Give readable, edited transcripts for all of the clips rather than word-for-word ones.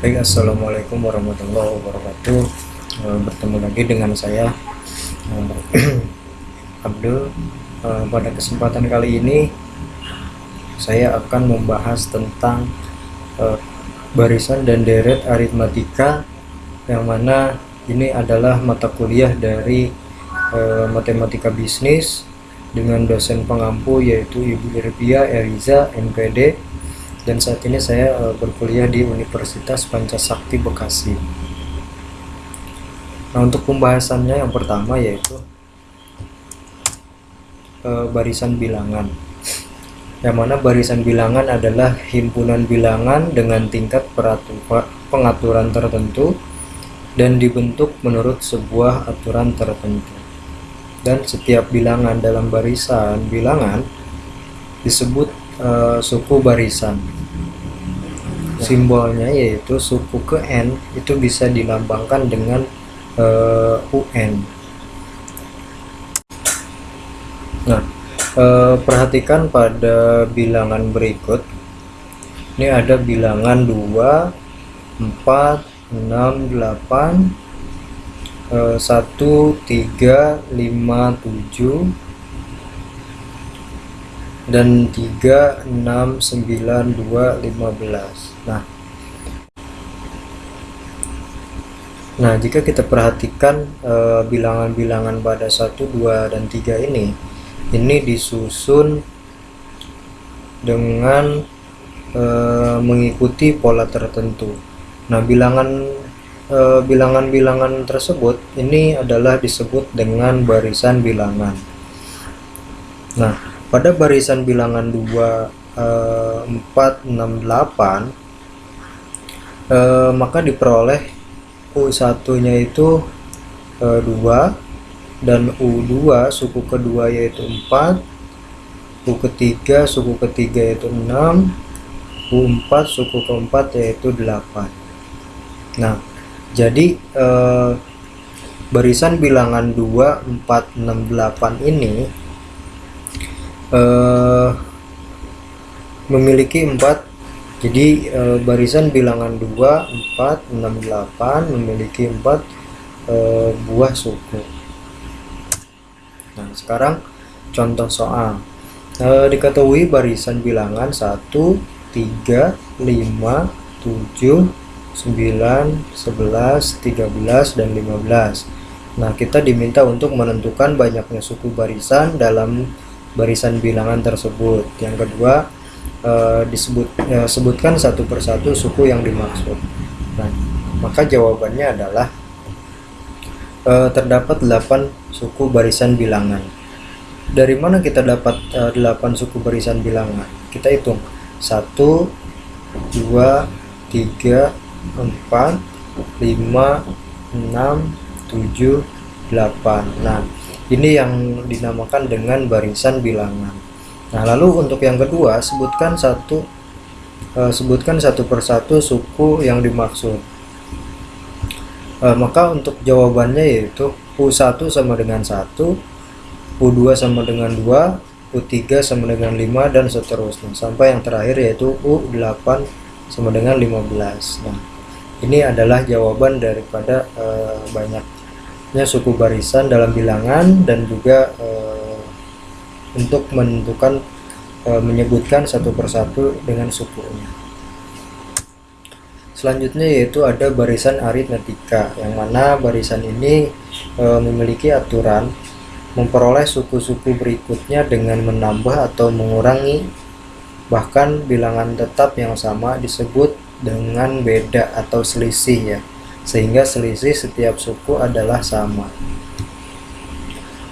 Baik, assalamualaikum warahmatullahi wabarakatuh. Bertemu lagi dengan saya, Abdul. Pada kesempatan kali ini saya akan membahas tentang eh, barisan dan deret aritmatika, yang mana ini adalah mata kuliah dari matematika bisnis dengan dosen pengampu yaitu Ibu Irvia Eriza MPD, dan saat ini saya berkuliah di Universitas Pancasakti Bekasi. Nah, untuk pembahasannya yang pertama yaitu barisan bilangan, yang mana barisan bilangan adalah himpunan bilangan dengan tingkat pengaturan tertentu dan dibentuk menurut sebuah aturan tertentu. Dan setiap bilangan dalam barisan bilangan disebut suku barisan. Simbolnya yaitu suku ke N itu bisa dilambangkan dengan UN. Nah, perhatikan pada bilangan berikut. Ini ada bilangan 2, 4, 6, 8, 1, 3, 5, 7, dan 3, 6, 9, 2, 15. Nah, jika kita perhatikan bilangan-bilangan pada 1, 2, dan 3 ini disusun dengan mengikuti pola tertentu. Nah, bilangan-bilangan tersebut ini adalah disebut dengan barisan bilangan. Nah, pada barisan bilangan 2, 4, 6, 8 maka diperoleh U1 nya itu 2, dan U2 suku kedua yaitu 4, U ketiga suku ketiga yaitu 6, U4 suku keempat yaitu 8. Nah, jadi barisan bilangan 2, 4, 6, 8 ini memiliki 4. Jadi barisan bilangan 2, 4, 6, 8 memiliki 4 buah suku. Nah, sekarang contoh soal. Diketahui barisan bilangan 1, 3, 5, 7, 9, 11, 13, dan 15. Nah, kita diminta untuk menentukan banyaknya suku barisan dalam barisan bilangan tersebut. Yang kedua, sebutkan satu persatu suku yang dimaksud. Nah, maka jawabannya adalah terdapat 8 suku barisan bilangan. Dari mana kita dapat 8 suku barisan bilangan? Kita hitung 1, 2, 3, 4, 5, 6, 7, 8. Nah, ini yang dinamakan dengan barisan bilangan. Nah, lalu untuk yang kedua, sebutkan satu persatu suku yang dimaksud. Maka untuk jawabannya yaitu U1 sama dengan 1, U2 sama dengan 2, U3 sama dengan 5, dan seterusnya sampai yang terakhir yaitu U8 sama dengan 15. Nah, ini adalah jawaban daripada banyaknya suku barisan dalam bilangan, dan juga untuk menentukan menyebutkan satu persatu dengan sukunya. Selanjutnya yaitu ada barisan aritmetika, yang mana barisan ini memiliki aturan memperoleh suku-suku berikutnya dengan menambah atau mengurangi, bahkan bilangan tetap yang sama disebut dengan beda atau selisih ya, sehingga selisih setiap suku adalah sama.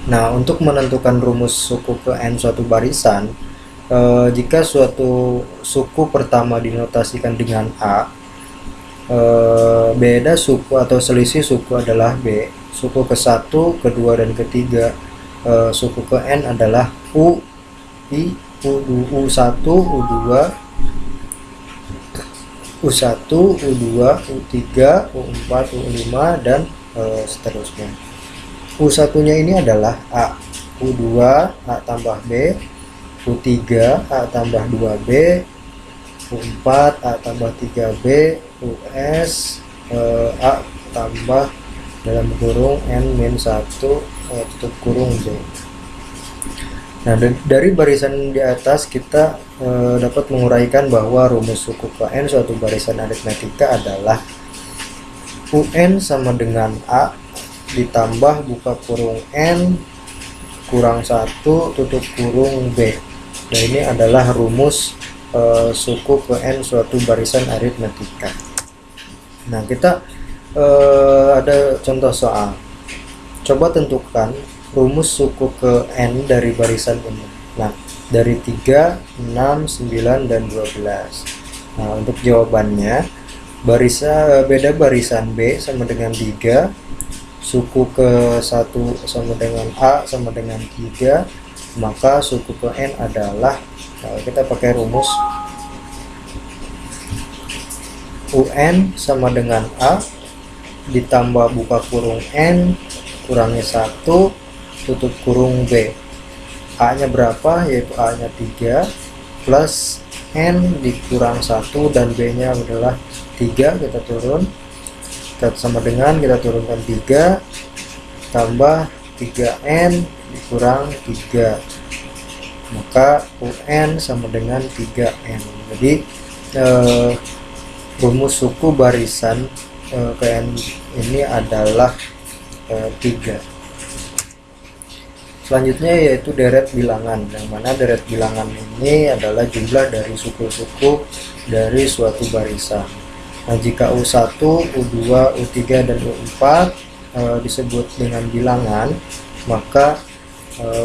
Nah, untuk menentukan rumus suku ke N suatu barisan, jika suatu suku pertama dinotasikan dengan A, beda suku atau selisih suku adalah B, suku ke-1, kedua, dan ketiga suku ke N adalah U, I, U1, U2, U1, U2, U3, U4, U5, dan seterusnya. U1 nya ini adalah A, U2 A tambah B, U3 A tambah 2B, U4 A tambah 3B US A tambah dalam kurung N-1 tutup kurung B. Nah, dari barisan di atas kita dapat menguraikan bahwa rumus suku KN suatu barisan aritmetika adalah UN sama dengan A ditambah buka kurung N kurang 1 tutup kurung B. Nah, ini adalah rumus suku KN suatu barisan aritmetika. Nah, kita ada contoh soal. Coba tentukan rumus suku ke N dari barisan ini. Nah, dari 3, 6, 9, dan 12. Nah, untuk jawabannya, beda barisan B sama dengan 3, suku ke 1 sama dengan A sama dengan 3, maka suku ke N adalah, kita pakai rumus UN sama dengan A ditambah buka kurung N kurangi 1 tutup kurung B. A nya berapa? Yaitu A nya 3 plus N dikurang 1 dan B nya adalah 3. Kita turun, kita sama dengan kita turunkan 3 tambah 3N dikurang 3, maka UN sama dengan 3N. Jadi rumus suku barisan KN ini adalah 3. Selanjutnya yaitu deret bilangan, yang mana deret bilangan ini adalah jumlah dari suku-suku dari suatu barisan. Nah, jika U1, U2, U3, dan U4 disebut dengan bilangan, maka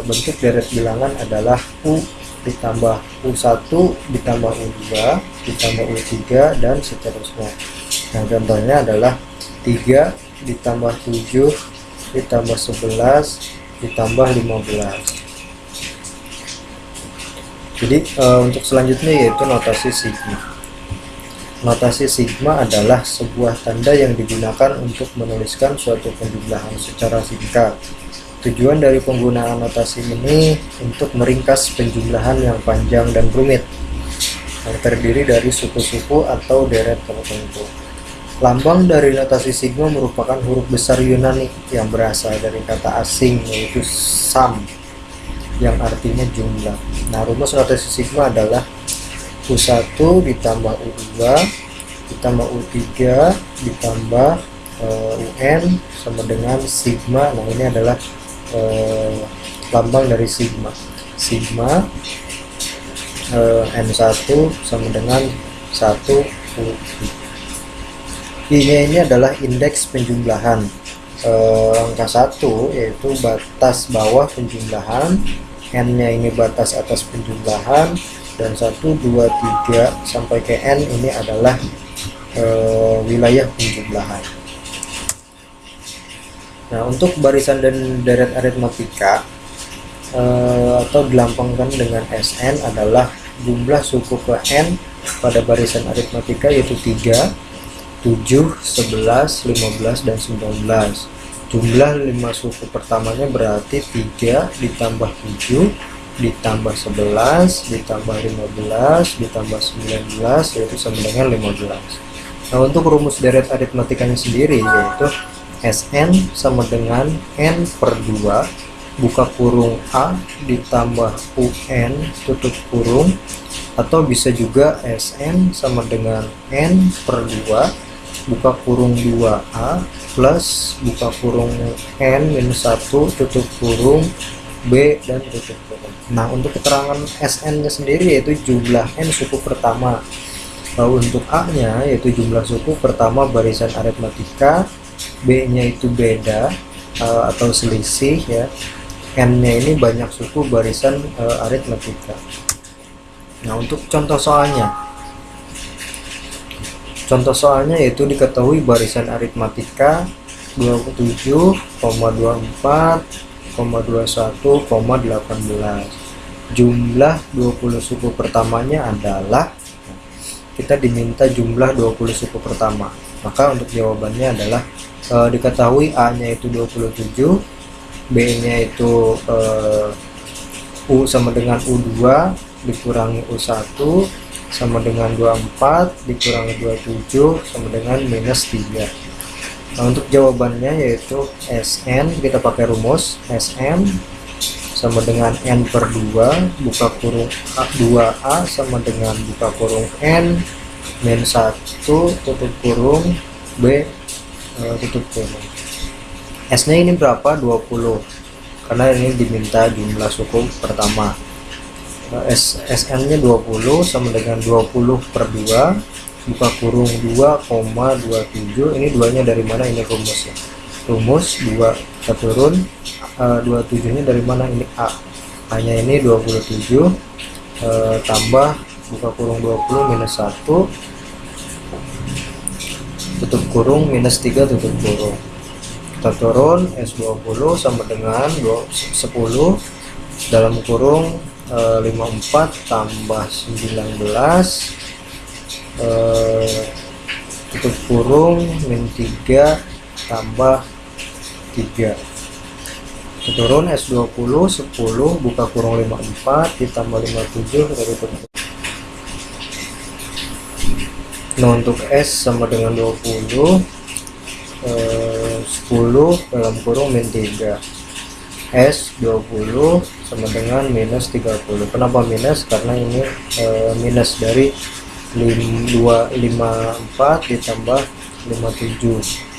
bentuk deret bilangan adalah U ditambah U1 ditambah U2 ditambah U3 dan seterusnya. Nah, contohnya adalah 3 ditambah 7 ditambah 11 ditambah 15. Jadi untuk selanjutnya yaitu notasi sigma. Notasi sigma adalah sebuah tanda yang digunakan untuk menuliskan suatu penjumlahan secara singkat. Tujuan dari penggunaan notasi ini untuk meringkas penjumlahan yang panjang dan rumit yang terdiri dari suku-suku atau deret tertentu. Lambang dari notasi sigma merupakan huruf besar Yunani yang berasal dari kata asing yaitu sum yang artinya jumlah. Nah, rumus notasi sigma adalah U1 ditambah U2 ditambah U3 ditambah UN sama dengan sigma. Nah, ini adalah lambang dari sigma. Sigma N1 sama dengan 1 U3. I-nya ini adalah indeks penjumlahan. Angka 1 yaitu batas bawah penjumlahan, N-nya ini batas atas penjumlahan, dan 1, 2, 3 sampai ke N ini adalah wilayah penjumlahan. Nah, untuk barisan dan deret aritmetika atau dilambangkan dengan SN adalah jumlah suku ke N pada barisan aritmetika yaitu 3, 7, 11, 15, dan 19. Jumlah 5 suku pertamanya berarti 3 ditambah 7 ditambah 11 ditambah 15 ditambah 19 yaitu sama dengan 15. Nah, untuk rumus deret aritmetikanya sendiri yaitu SN sama dengan N per 2 buka kurung A ditambah UN tutup kurung, atau bisa juga SN sama dengan N per 2 buka kurung 2A plus buka kurung N minus 1 tutup kurung B dan tutup kurung. Nah, untuk keterangan SN nya sendiri yaitu jumlah N suku pertama. Lalu untuk A nya yaitu jumlah suku pertama barisan aritmetika, B nya itu beda atau selisih ya, N nya ini banyak suku barisan aritmetika. Nah, untuk contoh soalnya yaitu diketahui barisan aritmetika 27,24, 21,18. Jumlah 20 suku pertamanya adalah, kita diminta jumlah 20 suku pertama. Maka untuk jawabannya adalah diketahui A nya itu 27, B nya itu U sama dengan U2 dikurangi U1 sama dengan 24 dikurangi 27 sama dengan minus 3. Nah, untuk jawabannya yaitu Sn, kita pakai rumus Sn sama dengan n per 2 buka kurung A2a sama dengan buka kurung n min 1 tutup kurung B tutup kurung. S nya ini berapa? 20, karena ini diminta jumlah suku pertama. Sn nya 20 sama dengan 20 per 2 buka kurung 2,27. Ini 2 nya dari mana? Ini rumus ya, rumus 2 kita turun 27 nya dari mana? Ini A, hanya ini 27 tambah buka kurung 20 minus 1 tutup kurung minus 3 tutup kurung. Kita turun S20 sama dengan 10 dalam kurung 54 tambah 19 tutup kurung min 3 tambah 3. Turun S20 10 buka kurung 54 ditambah 57 dari tutup. Nah, untuk S sama dengan 20 10 dalam kurung min 3. S 20 sama dengan minus 30. Kenapa minus? Karena ini minus dari 54 ditambah 57.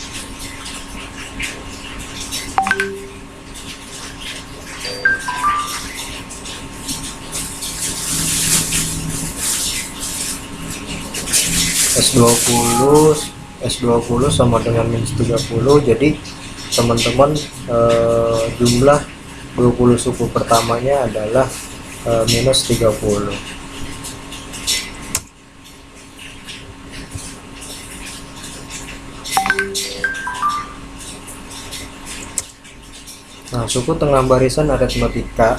S20 sama dengan minus 30. Jadi teman-teman jumlah 20 suku pertamanya adalah minus 30. Nah, suku tengah barisan aritmatika.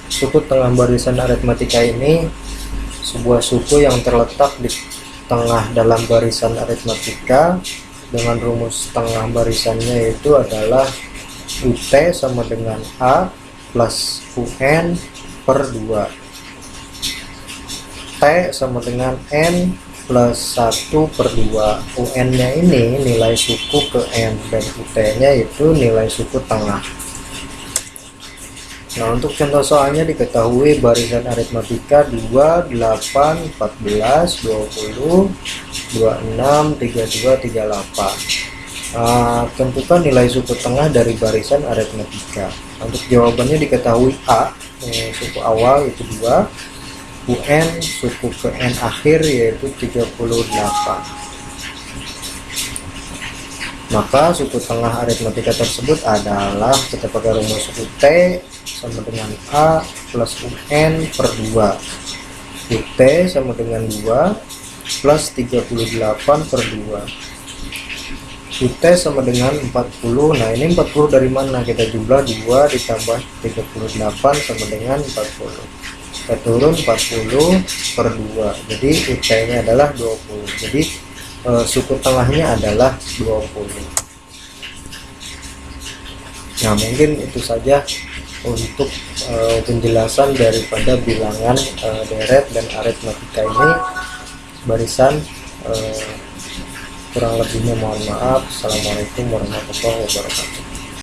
Suku tengah barisan aritmatika ini sebuah suku yang terletak di tengah dalam barisan aritmatika dengan rumus tengah barisannya yaitu adalah UT sama dengan A plus UN per 2. T sama dengan N plus 1 per 2. UN nya ini nilai suku ke N dan UT nya itu nilai suku tengah. Nah, untuk contoh soalnya diketahui barisan aritmatika 2, 8, 14, 20, 26, 32, 38. Tentukan nilai suku tengah dari barisan aritmatika. Untuk jawabannya diketahui A, suku awal itu 2, UN suku ke N akhir yaitu 38. Maka suku tengah aritmatika tersebut adalah, kita pakai rumus UT sama dengan A plus UN per 2. UT sama dengan 2 plus 38 per 2. UT sama dengan 40. Nah, ini 40 dari mana? Kita jumlah 2 ditambah 38 sama dengan 40. Kita turun 40 per 2. Jadi UT nya adalah 20. Jadi suku tengahnya adalah 20. Nah, mungkin itu saja untuk penjelasan daripada bilangan deret dan aritmatika ini barisan. Kurang lebihnya mohon maaf. Assalamualaikum warahmatullahi wabarakatuh.